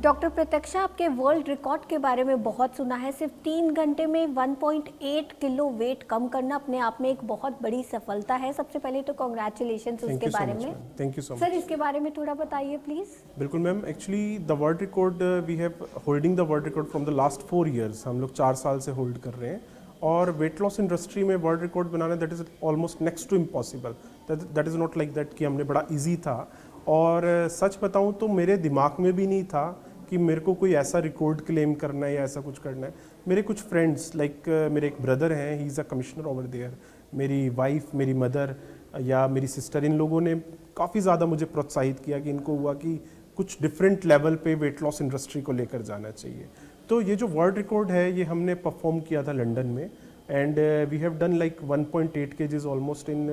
Doctor प्रत्यक्षा, आपके world record के बारे में बहुत सुना है। सिर्फ 3 घंटे में 1.8 किलो वेट कम करना अपने आप में एक बहुत बड़ी सफलता है। सबसे पहले तो कॉन्ग्रेचुलेशंस उसके बारे में। Thank you so much sir, इसके बारे में थोड़ा बताइए प्लीज। बिल्कुल ma'am, actually the world record we have holding the world record from the last 4 years. हम लोग 4 साल से होल्ड कर रहे हैं और वेट लॉस इंडस्ट्री में वर्ल्ड रिकॉर्ड बनाना that is almost next to impossible. That is not like that कि हमने बड़ा ईजी था। और सच बताऊँ तो मेरे दिमाग में भी नहीं था कि मेरे को कोई ऐसा रिकॉर्ड क्लेम करना है या ऐसा कुछ करना है। मेरे कुछ फ्रेंड्स लाइक मेरे एक ब्रदर हैं, he is a commissioner over there, मेरी वाइफ, मेरी मदर या मेरी सिस्टर, इन लोगों ने काफ़ी ज़्यादा मुझे प्रोत्साहित किया कि इनको हुआ कि कुछ डिफरेंट लेवल पे वेट लॉस इंडस्ट्री को लेकर जाना चाहिए। तो ये जो वर्ल्ड रिकॉर्ड है ये हमने परफॉर्म किया था लंदन में and we have done like 1.8 kgs almost in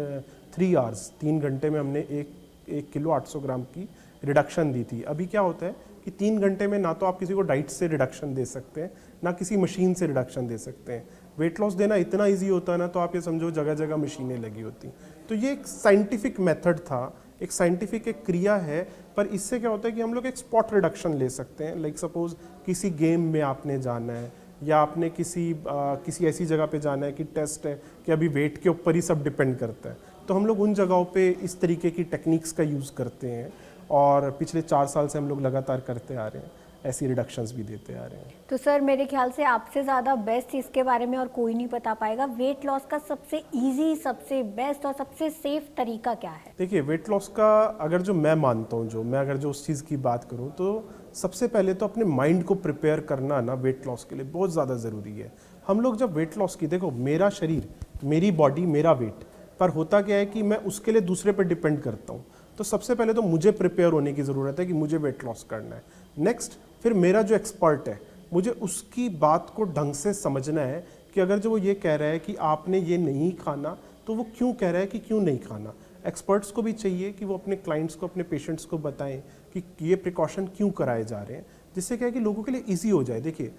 3 hours. 3 घंटे में हमने 1 किलो 800 ग्राम की रिडक्शन दी थी। अभी क्या होता है कि 3 घंटे में ना तो आप किसी को डाइट से रिडक्शन दे सकते हैं, ना किसी मशीन से रिडक्शन दे सकते हैं। वेट लॉस देना इतना इजी होता है ना, तो आप ये समझो जगह जगह मशीनें लगी होती। तो ये एक साइंटिफिक मेथड था, एक साइंटिफिक एक क्रिया है, पर इससे क्या होता है कि हम लोग एक स्पॉट रिडक्शन ले सकते हैं। लाइक सपोज किसी गेम में आपने जाना है या आपने किसी ऐसी जगह पे जाना है कि टेस्ट है कि अभी वेट के ऊपर ही सब डिपेंड करता है, तो हम लोग उन जगहों पे इस तरीके की टेक्निक्स का यूज़ करते हैं और पिछले 4 साल से हम लोग लगातार करते आ रहे हैं, ऐसी रिडक्शंस भी देते आ रहे हैं। तो सर, मेरे ख्याल से आपसे ज़्यादा बेस्ट इसके बारे में और कोई नहीं बता पाएगा। वेट लॉस का सबसे इजी, सबसे बेस्ट और सबसे सेफ तरीका क्या है? देखिए, वेट लॉस का अगर जो मैं मानता हूँ, अगर उस चीज़ की बात करूँ, तो सबसे पहले तो अपने माइंड को प्रिपेयर करना ना वेट लॉस के लिए बहुत ज़्यादा ज़रूरी है। हम लोग जब वेट लॉस की, देखो मेरा शरीर, मेरी बॉडी, मेरा वेट, पर होता क्या है कि मैं उसके लिए दूसरे पर डिपेंड करता हूँ। तो सबसे पहले तो मुझे प्रिपेयर होने की ज़रूरत है कि मुझे वेट लॉस करना है। नेक्स्ट, फिर मेरा जो एक्सपर्ट है, मुझे उसकी बात को ढंग से समझना है कि अगर जो वो ये कह रहा है कि आपने ये नहीं खाना, तो वो क्यों कह रहा है कि क्यों नहीं खाना। एक्सपर्ट्स को भी चाहिए कि वो अपने क्लाइंट्स को, अपने पेशेंट्स को बताएं कि ये प्रिकॉशन क्यों कराए जा रहे हैं, जिससे क्या है कि लोगों के लिए ईजी हो जाए। देखिए,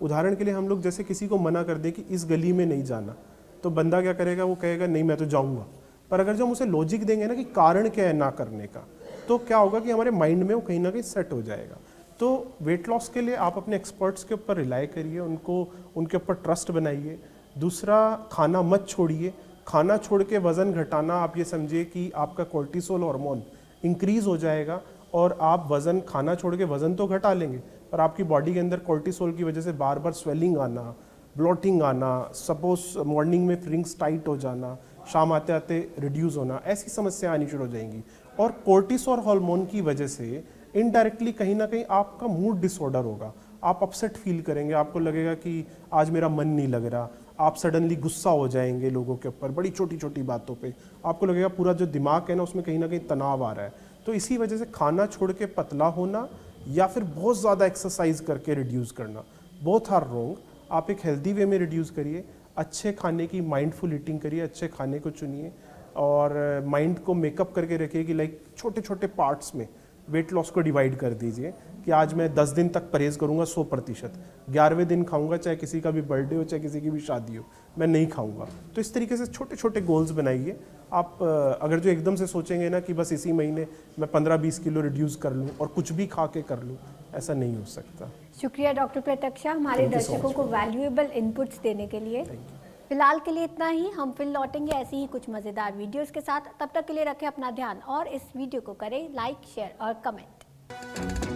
उदाहरण के लिए हम लोग जैसे किसी को मना कर दें कि इस गली में नहीं जाना, तो बंदा क्या करेगा, वो कहेगा नहीं मैं तो जाऊँगा। पर अगर जो हम उसे लॉजिक देंगे ना कि कारण क्या है ना करने का, तो क्या होगा कि हमारे माइंड में वो कहीं ना कहीं सेट हो जाएगा। तो वेट लॉस के लिए आप अपने एक्सपर्ट्स के ऊपर रिलाई करिए, उनके ऊपर ट्रस्ट बनाइए। दूसरा, खाना मत छोड़िए। खाना छोड़ के वज़न घटाना, आप ये समझिए कि आपका कोर्टिसोल हार्मोन इंक्रीज़ हो जाएगा और आप खाना छोड़ के वज़न तो घटा लेंगे, पर आपकी बॉडी के अंदर कोर्टिसोल की वजह से बार बार स्वेलिंग आना, ब्लोटिंग आना, सपोज मॉर्निंग में फ्रिंग्स टाइट हो जाना, शाम आते आते रिड्यूस होना, ऐसी समस्याएं आनी शुरू हो जाएंगी। और कोर्टिसोल हार्मोन की वजह से इनडायरेक्टली कहीं ना कहीं आपका मूड डिसऑर्डर होगा। आप अपसेट फील करेंगे, आपको लगेगा कि आज मेरा मन नहीं लग रहा। आप सडनली गुस्सा हो जाएंगे लोगों के ऊपर, बड़ी छोटी छोटी बातों पे आपको लगेगा पूरा जो दिमाग है ना उसमें कहीं ना कहीं तनाव आ रहा है। तो इसी वजह से खाना छोड़ के पतला होना या फिर बहुत ज़्यादा एक्सरसाइज करके रिड्यूस करना, बोथ आर रॉन्ग। आप एक हेल्दी वे में रिड्यूस करिए, अच्छे खाने की माइंडफुल ईटिंग करिए, अच्छे खाने को चुनिए और माइंड को मेकअप करके रखिए कि लाइक छोटे छोटे पार्ट्स में वेट लॉस को डिवाइड कर दीजिए कि आज मैं 10 दिन तक परहेज़ करूंगा 100%, 11वें दिन खाऊंगा, चाहे किसी का भी बर्थडे हो, चाहे किसी की भी शादी हो, मैं नहीं खाऊंगा। तो इस तरीके से छोटे छोटे गोल्स बनाइए। आप अगर जो एकदम से सोचेंगे ना कि बस इसी महीने मैं 15-20 किलो रिड्यूस कर लूँ और कुछ भी खा के कर लूँ, ऐसा नहीं हो सकता। शुक्रिया डॉक्टर प्रत्यक्षा, हमारे दर्शकों को वैल्यूएबल इनपुट्स देने के लिए। फिलहाल के लिए इतना ही। हम फिर लौटेंगे ऐसी ही कुछ मज़ेदार वीडियोस के साथ। तब तक के लिए रखें अपना ध्यान और इस वीडियो को करें लाइक, शेयर और कमेंट।